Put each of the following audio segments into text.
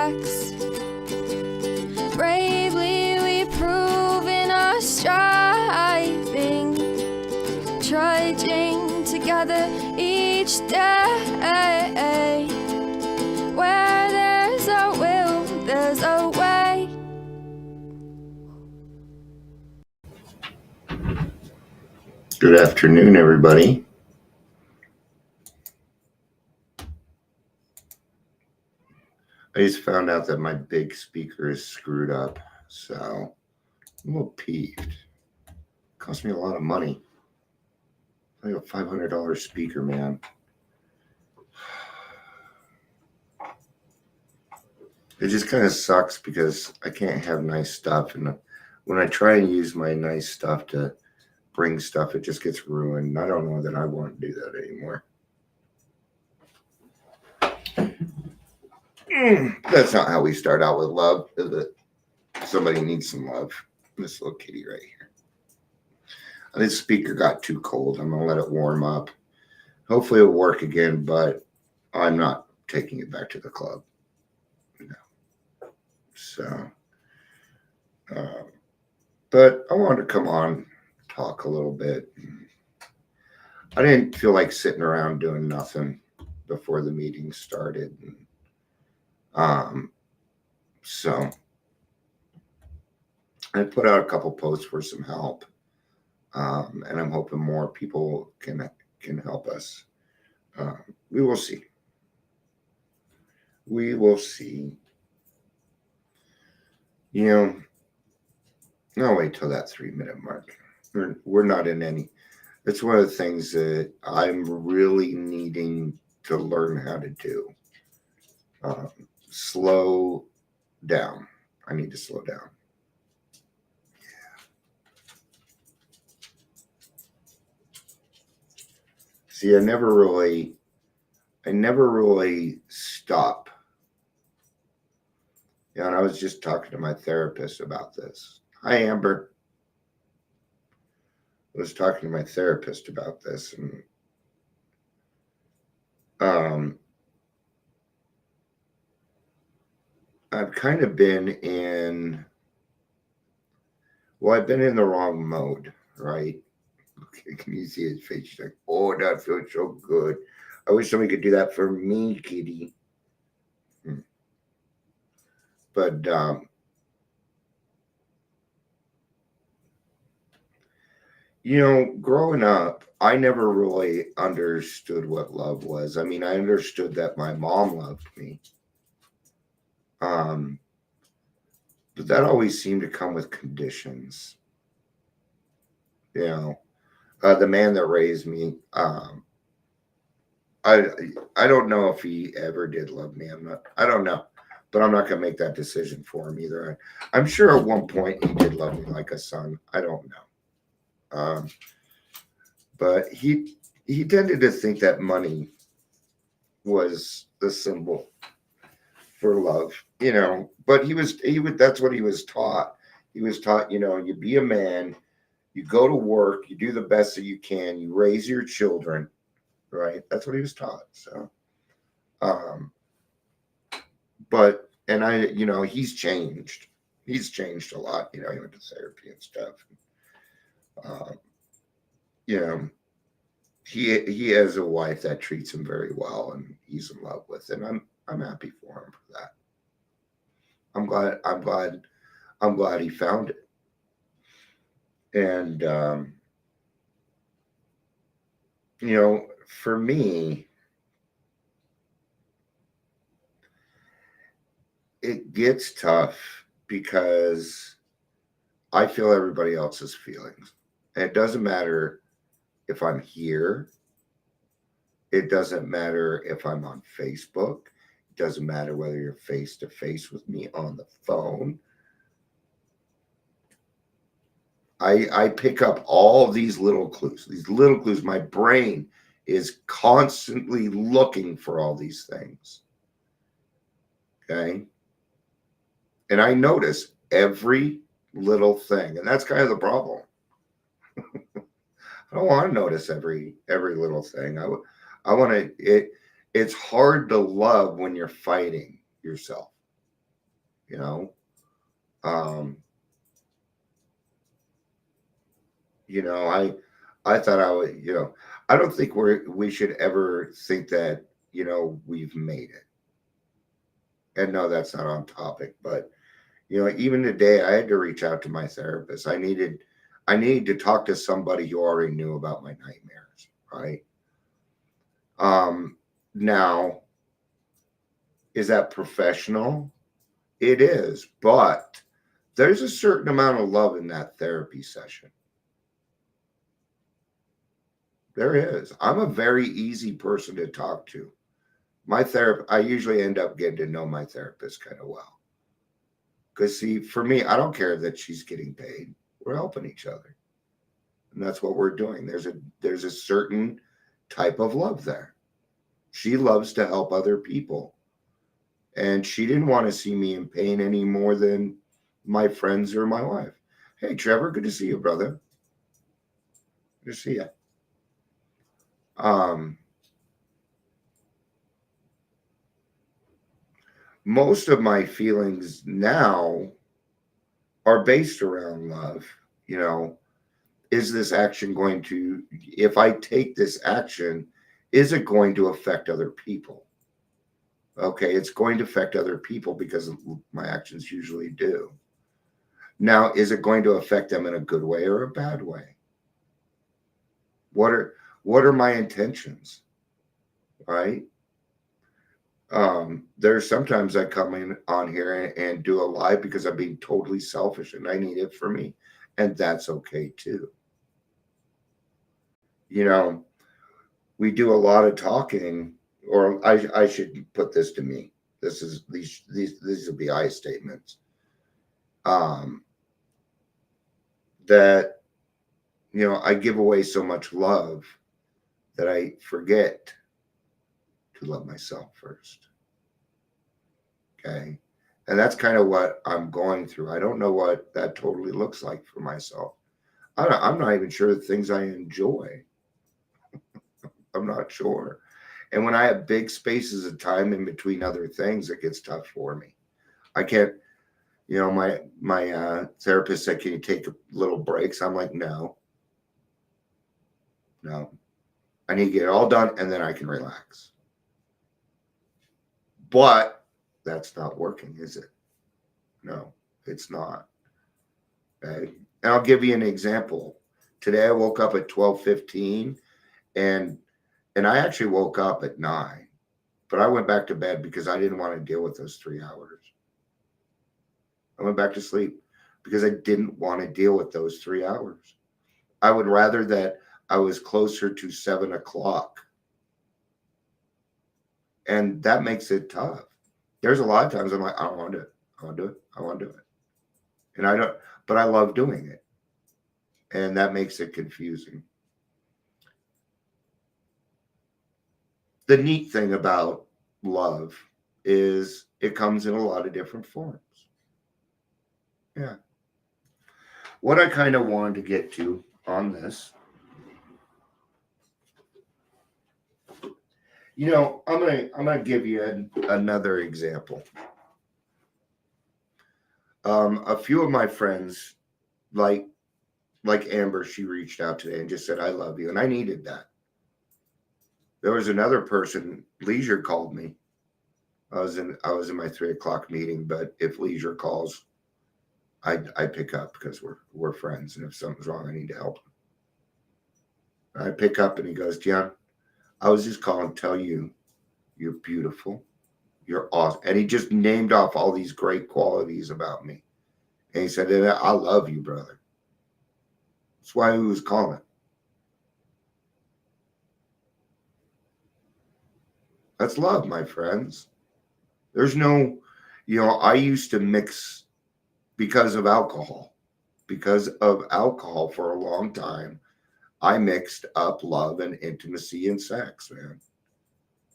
tracks. Bravely we prove in our striving, trudging together each day. Where there's a will, there's a way. Good afternoon, everybody. I just found out that my big speaker is screwed up, so I'm a little peeved. It cost me a lot of money. Like a $500 speaker, man. It just kind of sucks because I can't have nice stuff, and when I try and use my nice stuff to bring stuff, it just gets ruined. I don't know that I want to do that anymore. That's not how we start out with love, is it? Somebody needs some love. This little kitty right here. This speaker got too cold. I'm going to let it warm up. Hopefully it'll work again, but I'm not taking it back to the club. No. So, but I wanted to come on, talk a little bit. I didn't feel like sitting around doing nothing before the meeting started. So I put out a couple posts for some help, and I'm hoping more people can help us. We will see. We will see. You know, I'll wait till that 3-minute mark. We're not in any. It's one of the things that I'm really needing to learn how to do. Slow down. I need to slow down. Yeah. See, I never really stop. And I was just talking to my therapist about this. Hi, Amber. I was talking to my therapist about this, and I've kind of been in, I've been in the wrong mode, right? Okay, can you see his face? He's like, oh, that feels so good. I wish somebody could do that for me, kitty. But, growing up, I never really understood what love was. I mean, I understood that my mom loved me. But that always seemed to come with conditions. The man that raised me, I don't know if he ever did love me. I don't know, but I'm not going to make that decision for him either. I'm sure at one point he did love me like a son. I don't know. But he tended to think that money was the symbol for love, but he would, that's what he was taught. He was taught, you be a man, you go to work, you do the best that you can, you raise your children, right? That's what he was taught. So, but, and he's changed a lot. He went to therapy and stuff. He has a wife that treats him very well, and he's in love with, and I'm happy for him for that. I'm glad he found it. And for me, it gets tough because I feel everybody else's feelings. And it doesn't matter if I'm here. It doesn't matter if I'm on Facebook. It doesn't matter whether you're face to face with me on the phone. I pick up all these little clues. My brain is constantly looking for all these things. Okay. And I notice every little thing. And that's kind of the problem. I don't want to notice every little thing. I want to, it's hard to love when you're fighting yourself. you know. Um, I thought I would, I don't think we should ever think that, we've made it. And no, that's not on topic, but even today I had to reach out to my therapist. I needed to talk to somebody who already knew about my nightmares, right? Now, is that professional? It is, but there's a certain amount of love in that therapy session. There is. I'm a very easy person to talk to. I usually end up getting to know my therapist kind of well. Because, see, for me, I don't care that she's getting paid. We're helping each other. And that's what we're doing. There's a certain type of love there. She loves to help other people. And she didn't want to see me in pain any more than my friends or my wife. Hey, Trevor, good to see you, brother. Good to see you. Most of my feelings now are based around love. You know, is this action going to, if I take this action, is it going to affect other people? Okay, it's going to affect other people because my actions usually do. Now, is it going to affect them in a good way or a bad way? What are my intentions? Right? There's sometimes I come in on here and do a live because I'm being totally selfish and I need it for me. And that's okay too. You know, we do a lot of talking, or I should put this to me. These will be I statements. Um, that I give away so much love that I forget to love myself first. Okay. And that's kind of what I'm going through. I don't know what that totally looks like for myself. I'm not even sure the things I enjoy. I'm not sure. And when I have big spaces of time in between other things, it gets tough for me. I can't, my therapist said, can you take little breaks? I'm like, no. I need to get it all done and then I can relax. But that's not working, is it? No, it's not. Okay. And I'll give you an example. Today I woke up at 12:15 and I actually woke up at 9, but I went back to bed because I didn't want to deal with those 3 hours. I went back to sleep because I didn't want to deal with those 3 hours. I would rather that I was closer to 7 o'clock. And that makes it tough. There's a lot of times I'm like, I don't want to do it. I want to do it. I want to do it. And I don't, but I love doing it. And that makes it confusing. The neat thing about love is it comes in a lot of different forms. Yeah. What I kind of wanted to get to on this, I'm gonna give you another example. A few of my friends, like Amber, she reached out today and just said, I love you. And I needed that. There was another person, Leisure called me. I was in my 3 o'clock meeting, but if Leisure calls, I pick up because we're friends. And if something's wrong, I need to help him. I pick up and he goes, John, I was just calling to tell you you're beautiful. You're awesome. And he just named off all these great qualities about me. And he said, I love you, brother. That's why he was calling. That's love, my friends. There's no, I used to mix because of alcohol. Because of alcohol for a long time, I mixed up love and intimacy and sex, man.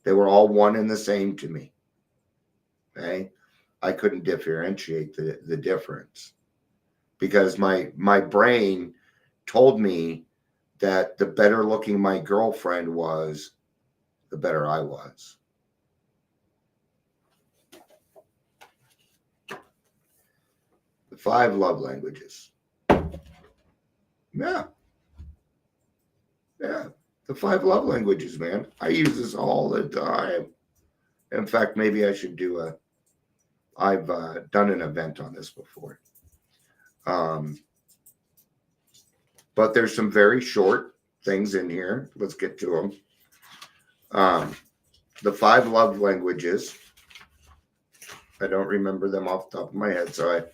They were all one and the same to me. Okay? I couldn't differentiate the difference because my brain told me that the better looking my girlfriend was, the better I was. 5 love languages. Yeah. Yeah. The 5 love languages, man. I use this all the time. In fact, maybe I should do I've done an event on this before. But there's some very short things in here. Let's get to them. The 5 love languages. I don't remember them off the top of my head, so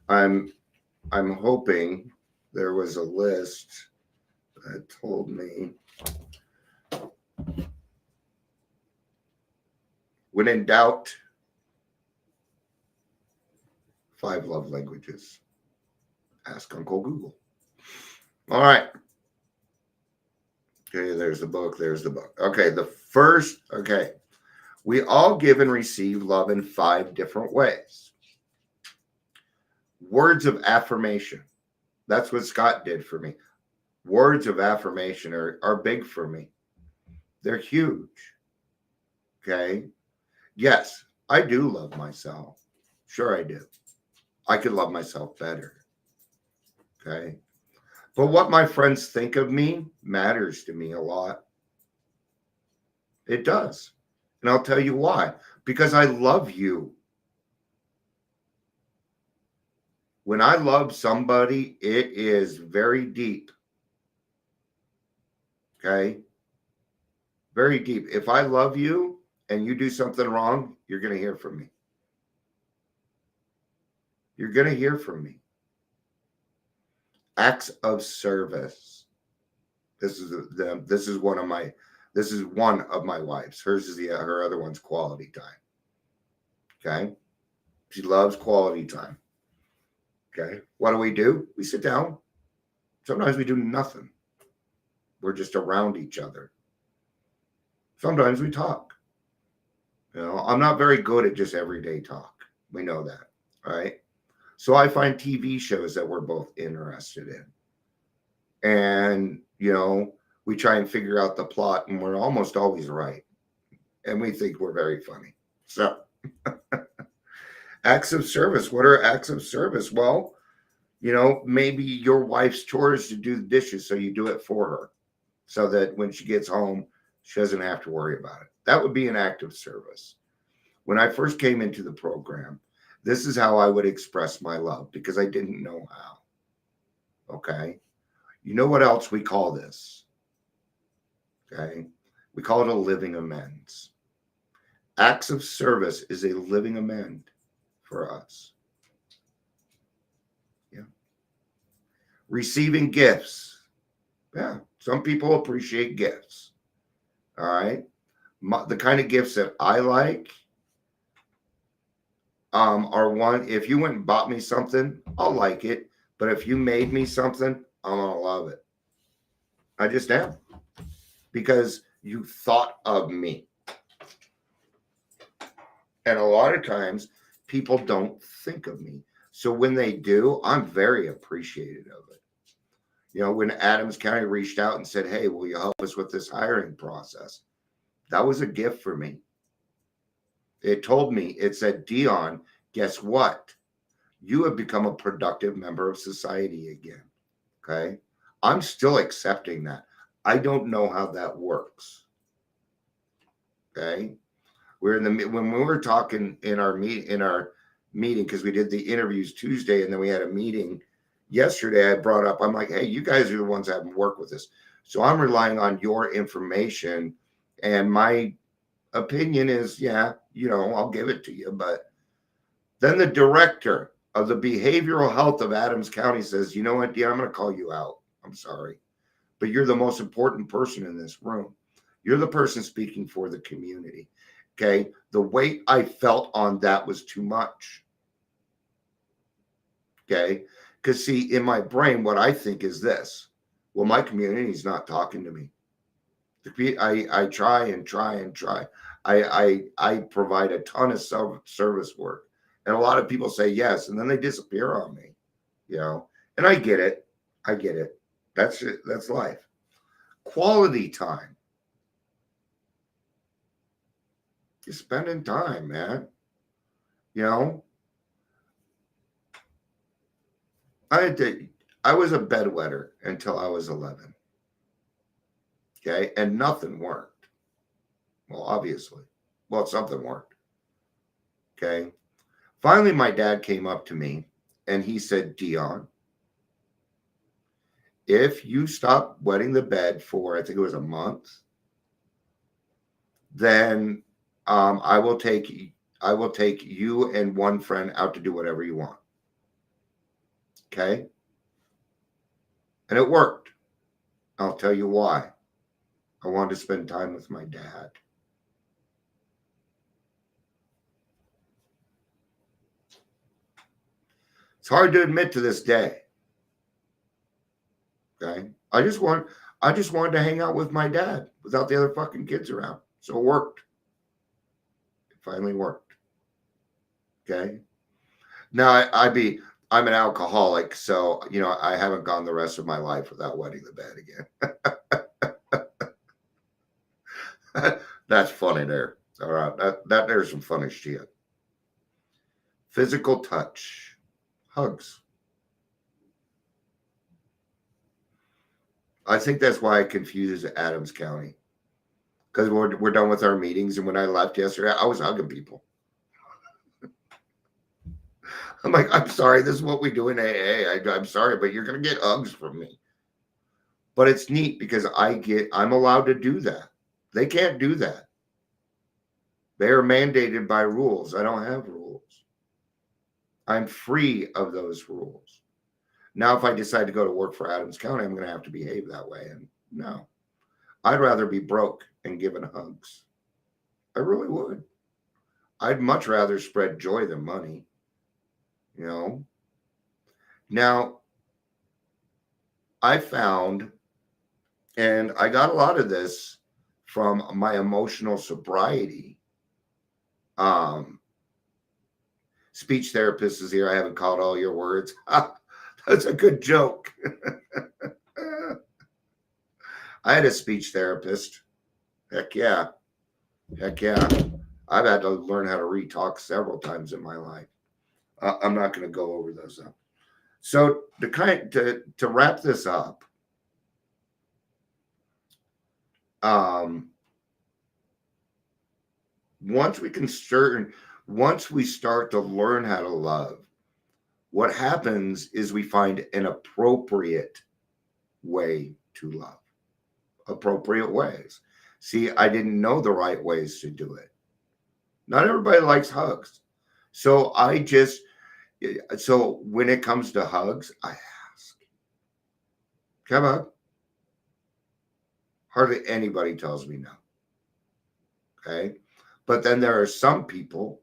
I'm hoping there was a list that told me. When in doubt, 5 love languages. Ask Uncle Google. All right. Okay, there's the book. There's the book. Okay, the first, okay. We all give and receive love in 5 different ways. Words of affirmation. That's what Scott did for me. Words of affirmation are big for me. They're huge. Okay. Yes, I do love myself. Sure, I do. I could love myself better. Okay. But what my friends think of me matters to me a lot. It does. And I'll tell you why. Because I love you. When I love somebody, it is very deep. Okay? Very deep. If I love you and you do something wrong, you're going to hear from me. You're going to hear from me. Acts of service. This is one of my wives. Hers is her other one's quality time. Okay? She loves quality time. Okay? What do? We sit down. Sometimes we do nothing. We're just around each other. Sometimes we talk. I'm not very good at just everyday talk. We know that, right? So I find TV shows that we're both interested in. And, we try and figure out the plot, and we're almost always right. And we think we're very funny. So, acts of service. What are acts of service? Well, maybe your wife's chores to do the dishes, so you do it for her so that when she gets home, she doesn't have to worry about it. That would be an act of service. When I first came into the program, this is how I would express my love because I didn't know how. Okay. You know what else we call this? Okay. We call it a living amends. Acts of service is a living amend for us. Yeah. Receiving gifts. Yeah. Some people appreciate gifts. All right. The kind of gifts that I like are one, if you went and bought me something, I'll like it. But if you made me something, I'm going to love it. I just am. Because you thought of me. And a lot of times, people don't think of me. So when they do, I'm very appreciative of it. When Adams County reached out and said, hey, will you help us with this hiring process? That was a gift for me. It told me, it said, Dion, guess what? You have become a productive member of society again. Okay. I'm still accepting that. I don't know how that works. Okay. When we were talking in our meeting, because we did the interviews Tuesday and then we had a meeting yesterday, I brought up, I'm like, hey, you guys are the ones that haven't worked with this. So I'm relying on your information, and my opinion is, yeah, I'll give it to you. But then the director of the behavioral health of Adams County says, you know what, Dion, I'm going to call you out. I'm sorry, but you're the most important person in this room. You're the person speaking for the community. Okay. The weight I felt on that was too much. Okay. Because see, in my brain, what I think is this. Well, my community is not talking to me. I try and try and try. I provide a ton of service work. And a lot of people say yes, and then they disappear on me, and I get it. I get it. That's it. That's life. Quality time. You're spending time, man. I was a bedwetter until I was 11. Okay. And nothing worked. Well, obviously. Well, something worked. Okay. Finally, my dad came up to me and he said, Dion, if you stop wetting the bed for, I think it was a month, then I will take you and one friend out to do whatever you want. Okay. And it worked. I'll tell you why. I wanted to spend time with my dad. It's hard to admit to this day. Okay. I just wanted to hang out with my dad without the other fucking kids around. So it worked. It finally worked. Okay. Now I'm an alcoholic, so I haven't gone the rest of my life without wetting the bed again. That's funny there. All right. That there's some funny shit. Physical touch. Hugs. I think that's why I confuse Adams County. Because we're done with our meetings, and when I left yesterday, I was hugging people. I'm like, I'm sorry, this is what we do in AA. I'm sorry, but you're going to get hugs from me. But it's neat because I'm allowed to do that. They can't do that. They are mandated by rules. I don't have rules. I'm free of those rules. Now, if I decide to go to work for Adams County, I'm going to have to behave that way. And no, I'd rather be broke and given hugs. I really would. I'd much rather spread joy than money. Now, I found, and I got a lot of this from my emotional sobriety. Speech therapist is here. I haven't caught all your words. That's a good joke. I had a speech therapist. Heck yeah. I've had to learn how to re-talk several times in my life. I'm not going to go over those though. So to wrap this up, once we start to learn how to love, what happens is we find an appropriate way to love. Appropriate ways. See, I didn't know the right ways to do it. Not everybody likes hugs. So when it comes to hugs, I ask, come on. Hardly anybody tells me no. Okay. But then there are some people,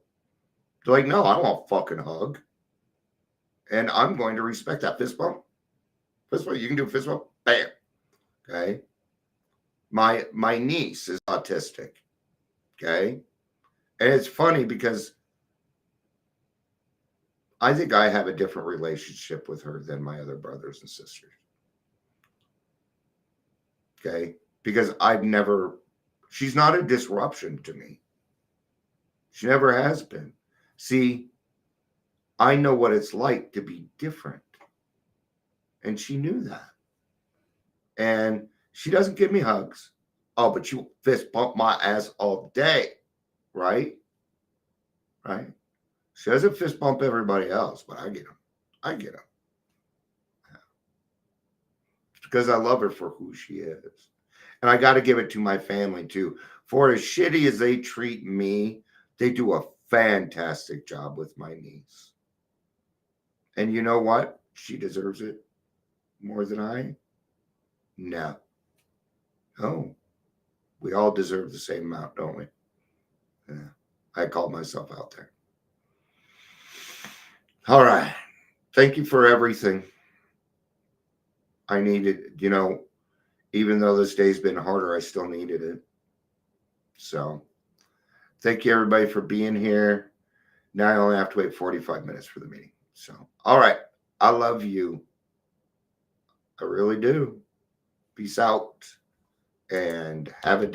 they're like, no, I don't want a fucking hug. And I'm going to respect that. Fist bump. Fist bump. You can do a fist bump. Bam. Okay. My niece is autistic. Okay. And it's funny because I think I have a different relationship with her than my other brothers and sisters. Okay. Because she's not a disruption to me. She never has been. See, I know what it's like to be different. And she knew that. And she doesn't give me hugs. Oh, but you fist bump my ass all day. Right? Right? She doesn't fist bump everybody else, but I get them. Yeah. It's because I love her for who she is. And I got to give it to my family too. For as shitty as they treat me, they do a fantastic job with my niece. And you know what? She deserves it more than I. No. We all deserve the same amount, don't we? Yeah. I called myself out there. All right. Thank you for everything. I needed, even though this day's been harder, I still needed it. So thank you everybody for being here. Now I only have to wait 45 minutes for the meeting. So, all right. I love you. I really do. Peace out and have a day.